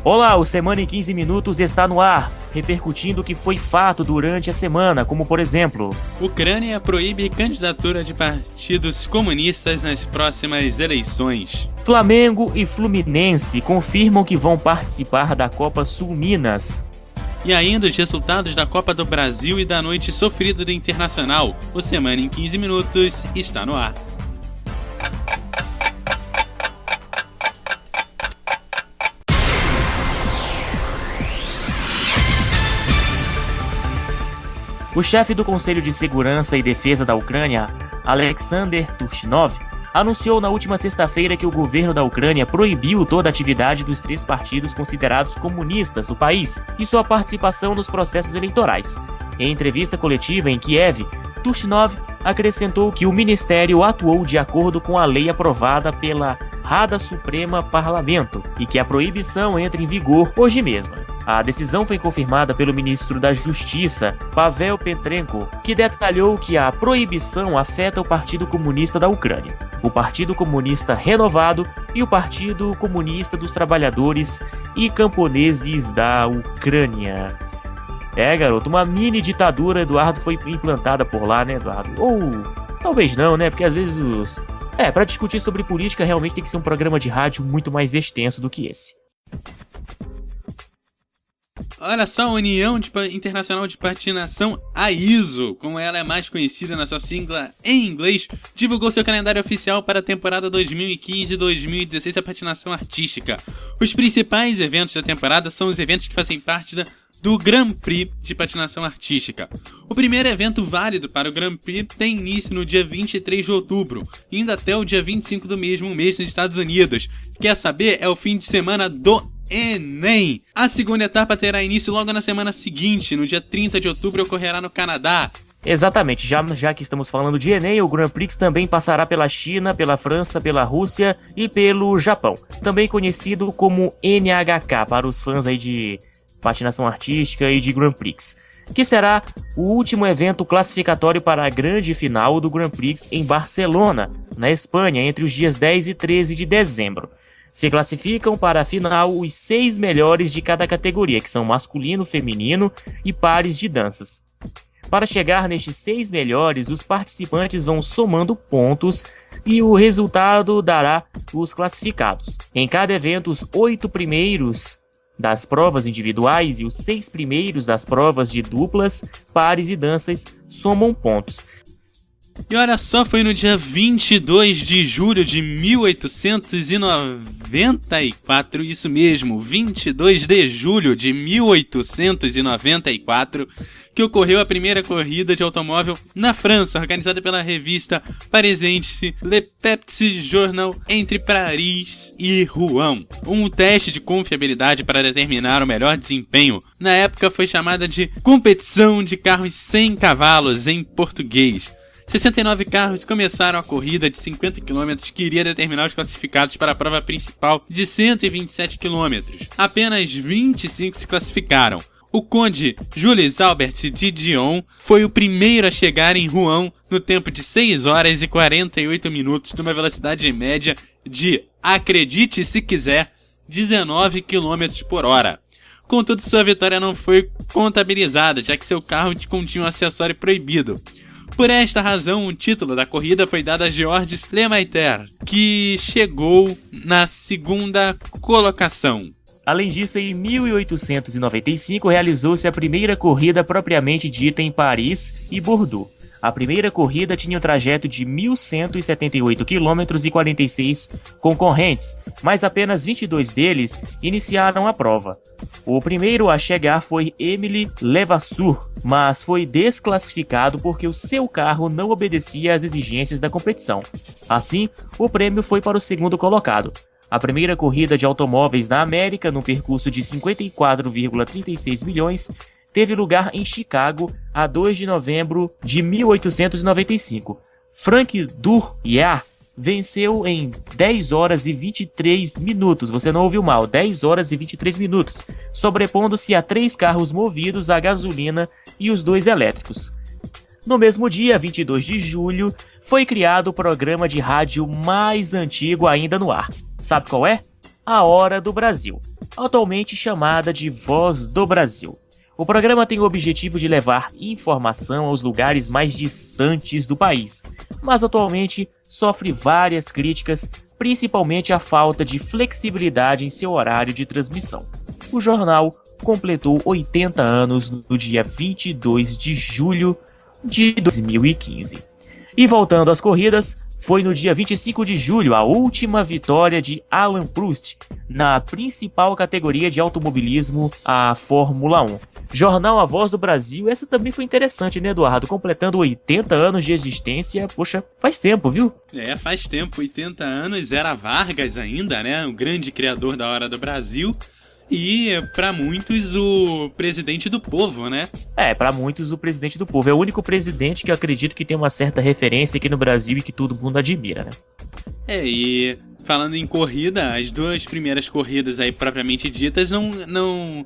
Olá, o Semana em 15 Minutos está no ar, repercutindo o que foi fato durante a semana, como por exemplo... Ucrânia proíbe candidatura de partidos comunistas nas próximas eleições. Flamengo e Fluminense confirmam que vão participar da Copa Sul Minas. E ainda os resultados da Copa do Brasil e da noite sofrida do Internacional. O Semana em 15 Minutos está no ar. O chefe do Conselho de Segurança e Defesa da Ucrânia, Alexander Turchinov, anunciou na última sexta-feira que o governo da Ucrânia proibiu toda a atividade dos 3 partidos considerados comunistas do país e sua participação nos processos eleitorais. Em entrevista coletiva em Kiev, Turchinov acrescentou que o ministério atuou de acordo com a lei aprovada pela Rada Suprema Parlamento e que a proibição entra em vigor hoje mesmo. A decisão foi confirmada pelo ministro da Justiça, Pavel Petrenko, que detalhou que a proibição afeta o Partido Comunista da Ucrânia, o Partido Comunista Renovado e o Partido Comunista dos Trabalhadores e Camponeses da Ucrânia. Garoto, uma mini ditadura, Eduardo, foi implantada por lá, né, Eduardo? Ou talvez não, né, porque às vezes para discutir sobre política realmente tem que ser um programa de rádio muito mais extenso do que esse. Olha só, a União Internacional de Patinação, a ISO, como ela é mais conhecida na sua sigla em inglês, divulgou seu calendário oficial para a temporada 2015-2016 da patinação artística. Os principais eventos da temporada são os eventos que fazem parte do Grand Prix de patinação artística. O primeiro evento válido para o Grand Prix tem início no dia 23 de outubro, indo até o dia 25 do mesmo mês nos Estados Unidos. Quer saber? É o fim de semana do Enem. A segunda etapa terá início logo na semana seguinte, no dia 30 de outubro ocorrerá no Canadá. Exatamente, já que estamos falando de Enem, o Grand Prix também passará pela China, pela França, pela Rússia e pelo Japão, também conhecido como NHK para os fãs aí de patinação artística e de Grand Prix, que será o último evento classificatório para a grande final do Grand Prix em Barcelona, na Espanha, entre os dias 10 e 13 de dezembro. Se classificam para a final os 6 melhores de cada categoria, que são masculino, feminino e pares de danças. Para chegar nestes 6 melhores, os participantes vão somando pontos e o resultado dará os classificados. Em cada evento, os 8 primeiros das provas individuais e os 6 primeiros das provas de duplas, pares e danças somam pontos. E olha só, foi no dia 22 de julho de 1894, isso mesmo, 22 de julho de 1894, que ocorreu a primeira corrida de automóvel na França, organizada pela revista parisente Le Petit Journal entre Paris e Rouen. Um teste de confiabilidade para determinar o melhor desempenho. Na época foi chamada de Competição de Carros Sem Cavalos, em português. 69 carros começaram a corrida de 50 km que iria determinar os classificados para a prova principal de 127 km. Apenas 25 se classificaram. O conde Jules Albert de Dion foi o primeiro a chegar em Rouen no tempo de 6 horas e 48 minutos, numa velocidade média de, acredite se quiser, 19 km por hora. Contudo, sua vitória não foi contabilizada, já que seu carro continha um acessório proibido. Por esta razão, o título da corrida foi dado a Georges Lemaitre, que chegou na segunda colocação. Além disso, em 1895 realizou-se a primeira corrida propriamente dita em Paris e Bordeaux. A primeira corrida tinha um trajeto de 1.178 km e 46 concorrentes, mas apenas 22 deles iniciaram a prova. O primeiro a chegar foi Émile Levasseur, mas foi desclassificado porque o seu carro não obedecia às exigências da competição. Assim, o prêmio foi para o segundo colocado. A primeira corrida de automóveis na América, num percurso de 54,36 milhões, teve lugar em Chicago a 2 de novembro de 1895. Frank Douriat venceu em 10 horas e 23 minutos, você não ouviu mal, 10 horas e 23 minutos, sobrepondo-se a 3 carros movidos a gasolina e os 2 elétricos. No mesmo dia, 22 de julho, foi criado o programa de rádio mais antigo ainda no ar. Sabe qual é? A Hora do Brasil, atualmente chamada de Voz do Brasil. O programa tem o objetivo de levar informação aos lugares mais distantes do país, mas atualmente sofre várias críticas, principalmente a falta de flexibilidade em seu horário de transmissão. O jornal completou 80 anos no dia 22 de julho de 2015. E voltando às corridas, foi no dia 25 de julho a última vitória de Alain Prost na principal categoria de automobilismo, a Fórmula 1. Jornal A Voz do Brasil, essa também foi interessante, né, Eduardo? Completando 80 anos de existência, poxa, faz tempo, viu? Faz tempo, 80 anos, era Vargas ainda, né, o grande criador da Hora do Brasil. E, pra muitos, o presidente do povo, né? Pra muitos, o presidente do povo. É o único presidente que eu acredito que tem uma certa referência aqui no Brasil e que todo mundo admira, né? E falando em corrida, as duas primeiras corridas aí propriamente ditas não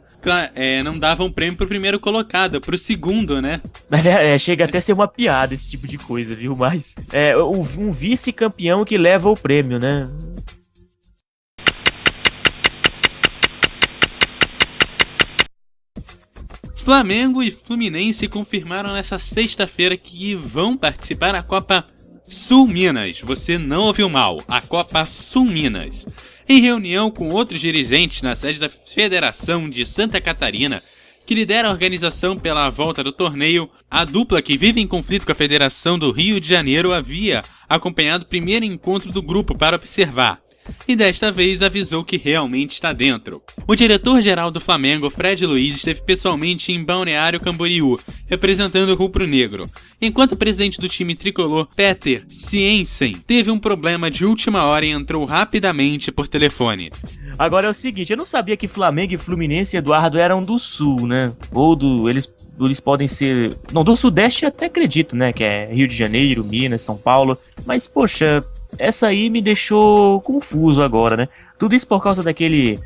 davam prêmio pro primeiro colocado, pro segundo, né? Chega até a ser uma piada esse tipo de coisa, viu? Mas um vice-campeão que leva o prêmio, né? Flamengo e Fluminense confirmaram nessa sexta-feira que vão participar da Copa Sul Minas. Você não ouviu mal, a Copa Sul Minas. Em reunião com outros dirigentes na sede da Federação de Santa Catarina, que lidera a organização pela volta do torneio, a dupla que vive em conflito com a Federação do Rio de Janeiro havia acompanhado o primeiro encontro do grupo para observar. E desta vez avisou que realmente está dentro. O diretor-geral do Flamengo, Fred Luiz, esteve pessoalmente em Balneário Camboriú, representando o rubro-negro, enquanto o presidente do time tricolor, Peter Ciensen, teve um problema de última hora e entrou rapidamente por telefone. Agora é o seguinte, eu não sabia que Flamengo e Fluminense, Eduardo, eram do Sul, né? Eles podem ser... Não, do Sudeste até acredito, né? Que é Rio de Janeiro, Minas, São Paulo. Mas, poxa, essa aí me deixou confuso agora, né? Tudo isso por causa daquele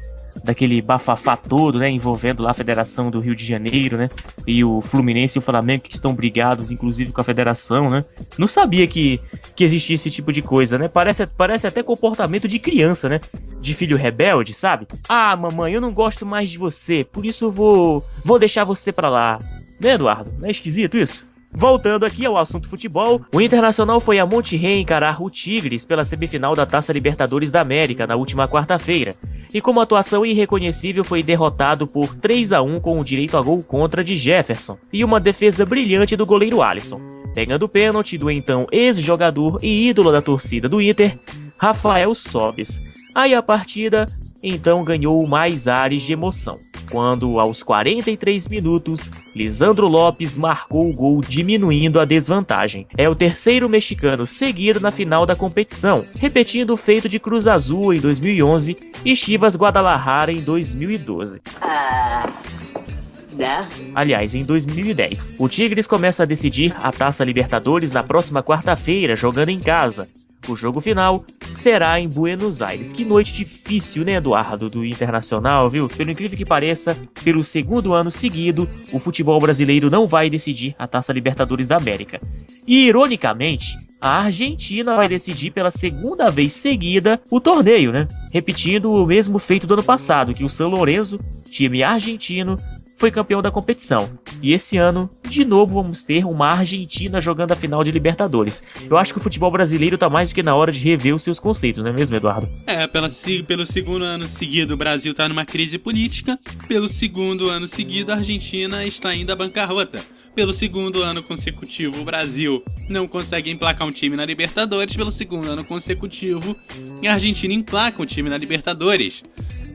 bafafá todo, né? Envolvendo lá a Federação do Rio de Janeiro, né? E o Fluminense e o Flamengo que estão brigados, inclusive, com a Federação, né? Não sabia que existia esse tipo de coisa, né? Parece até comportamento de criança, né? De filho rebelde, sabe? Ah, mamãe, eu não gosto mais de você, por isso eu vou deixar você pra lá. Né, Eduardo? Não é esquisito isso? Voltando aqui ao assunto futebol, o Internacional foi a Monterrey encarar o Tigres pela semifinal da Taça Libertadores da América na última quarta-feira, e com uma atuação irreconhecível foi derrotado por 3-1 com o direito a gol contra de Jefferson e uma defesa brilhante do goleiro Alisson, pegando o pênalti do então ex-jogador e ídolo da torcida do Inter, Rafael Sobis. Aí a partida então ganhou mais ares de emoção, quando aos 43 minutos, Lisandro Lopes marcou o gol diminuindo a desvantagem. É o terceiro mexicano seguido na final da competição, repetindo o feito de Cruz Azul em 2011 e Chivas Guadalajara em 2012. Aliás, em 2010. O Tigres começa a decidir a Taça Libertadores na próxima quarta-feira, jogando em casa. O jogo final será em Buenos Aires. Que noite difícil, né, Eduardo, do Internacional, viu? Pelo incrível que pareça, pelo segundo ano seguido, o futebol brasileiro não vai decidir a Taça Libertadores da América. E, ironicamente, a Argentina vai decidir pela segunda vez seguida o torneio, né? Repetindo o mesmo feito do ano passado, que o San Lorenzo, time argentino, foi campeão da competição. E esse ano, de novo, vamos ter uma Argentina jogando a final de Libertadores. Eu acho que o futebol brasileiro tá mais do que na hora de rever os seus conceitos, não é mesmo, Eduardo? Pelo segundo ano seguido, o Brasil tá numa crise política. Pelo segundo ano seguido, a Argentina está indo à bancarrota. Pelo segundo ano consecutivo, o Brasil não consegue emplacar um time na Libertadores. Pelo segundo ano consecutivo, a Argentina emplaca um time na Libertadores.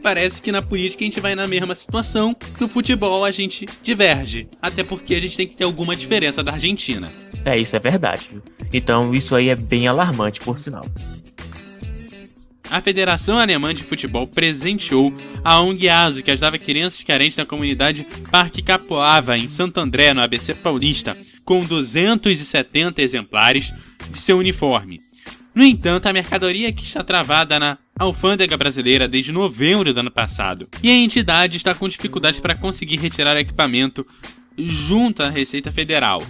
Parece que na política a gente vai na mesma situação, no futebol a gente diverge, até porque a gente tem que ter alguma diferença da Argentina. Isso é verdade. Então isso aí é bem alarmante, por sinal. A Federação Alemã de Futebol presenteou a ONG ASO, que ajudava crianças carentes da comunidade Parque Capoava, em Santo André, no ABC Paulista, com 270 exemplares de seu uniforme. No entanto, a mercadoria que está travada na alfândega brasileira desde novembro do ano passado, e a entidade está com dificuldades para conseguir retirar o equipamento junto à Receita Federal.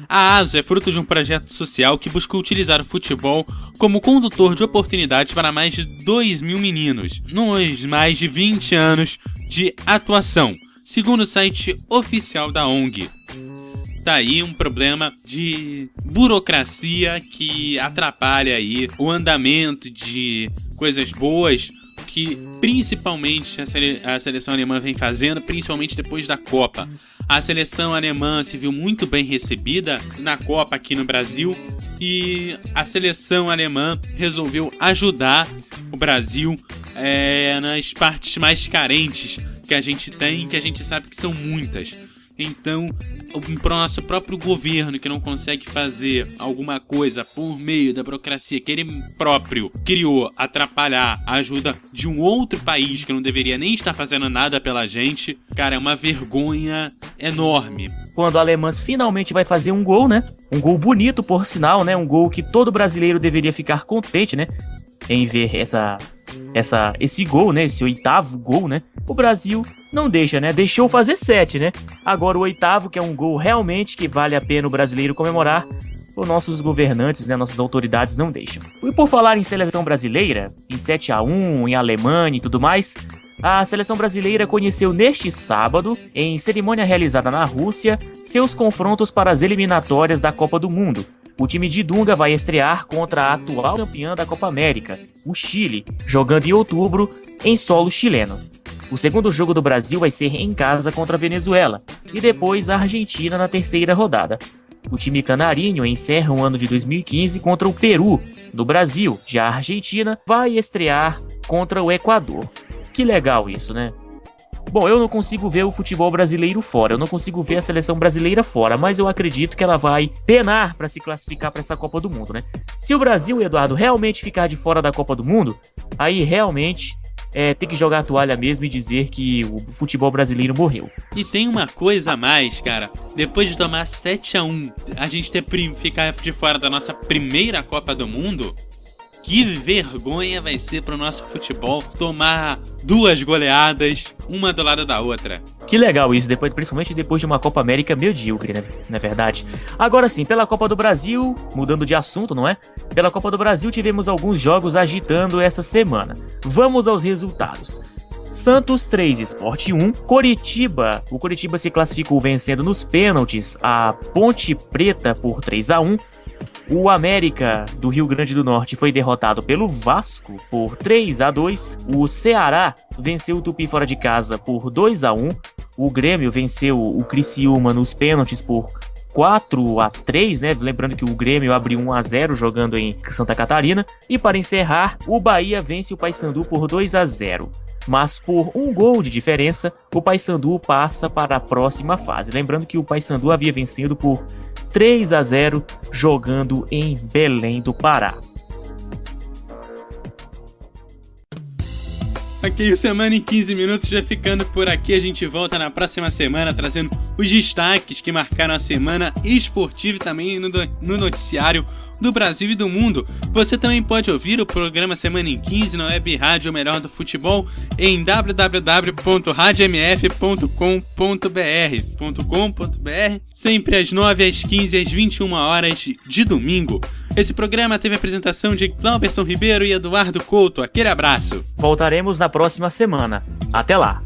A ASO é fruto de um projeto social que buscou utilizar o futebol como condutor de oportunidades para mais de 2.000 meninos, nos mais de 20 anos de atuação, segundo o site oficial da ONG. Tá aí um problema de burocracia que atrapalha aí o andamento de coisas boas que principalmente a seleção alemã vem fazendo, principalmente depois da Copa. A seleção alemã se viu muito bem recebida na Copa aqui no Brasil e a seleção alemã resolveu ajudar o Brasil nas partes mais carentes que a gente tem, que a gente sabe que são muitas. Então, o nosso próprio governo, que não consegue fazer alguma coisa por meio da burocracia que ele próprio criou, atrapalhar a ajuda de um outro país que não deveria nem estar fazendo nada pela gente, cara, é uma vergonha enorme. Quando a Alemanha finalmente vai fazer um gol, né? Um gol bonito, por sinal, né? Um gol que todo brasileiro deveria ficar contente, né? Em ver esse gol, né? Esse 8º gol, né? O Brasil não deixa, né? Deixou fazer 7, né? Agora o 8º, que é um gol realmente que vale a pena o brasileiro comemorar, os nossos governantes, né? Nossas autoridades não deixam. E por falar em seleção brasileira, em 7-1, em Alemanha e tudo mais, a seleção brasileira conheceu neste sábado, em cerimônia realizada na Rússia, seus confrontos para as eliminatórias da Copa do Mundo. O time de Dunga vai estrear contra a atual campeã da Copa América, o Chile, jogando em outubro em solo chileno. O segundo jogo do Brasil vai ser em casa contra a Venezuela e depois a Argentina na terceira rodada. O time canarinho encerra o ano de 2015 contra o Peru, do Brasil. Já a Argentina vai estrear contra o Equador. Que legal isso, né? Bom, eu não consigo ver o futebol brasileiro fora, eu não consigo ver a seleção brasileira fora, mas eu acredito que ela vai penar para se classificar para essa Copa do Mundo, né? Se o Brasil, Eduardo, realmente ficar de fora da Copa do Mundo, aí realmente tem que jogar a toalha mesmo e dizer que o futebol brasileiro morreu. E tem uma coisa a mais, cara, depois de tomar 7-1, a gente ficar de fora da nossa primeira Copa do Mundo, que vergonha vai ser pro nosso futebol tomar 2 goleadas, uma do lado da outra. Que legal isso, principalmente depois de uma Copa América medíocre, né? Não é verdade? Agora sim, pela Copa do Brasil, mudando de assunto, não é? Pela Copa do Brasil tivemos alguns jogos agitando essa semana. Vamos aos resultados. Santos 3, Sport 1, Coritiba. O Coritiba se classificou vencendo nos pênaltis a Ponte Preta por 3-1. O América do Rio Grande do Norte foi derrotado pelo Vasco por 3-2. O Ceará venceu o Tupi fora de casa por 2-1. O Grêmio venceu o Criciúma nos pênaltis por 4-3, né? Lembrando que o Grêmio abriu 1-0 jogando em Santa Catarina. E para encerrar, o Bahia vence o Paysandu por 2-0. Mas por um gol de diferença, o Paysandu passa para a próxima fase. Lembrando que o Paysandu havia vencido por 3-0 jogando em Belém do Pará. Ok, o Semana em 15 Minutos já ficando por aqui. A gente volta na próxima semana trazendo os destaques que marcaram a semana esportiva e também no noticiário do Brasil e do mundo. Você também pode ouvir o programa Semana em 15 na Web Rádio Melhor do Futebol em www.radiomf.com.br, sempre às 9, às 15 e às 21 horas de domingo. Esse programa teve a apresentação de Cláudio Ribeiro e Eduardo Couto. Aquele abraço. Voltaremos na próxima semana. Até lá.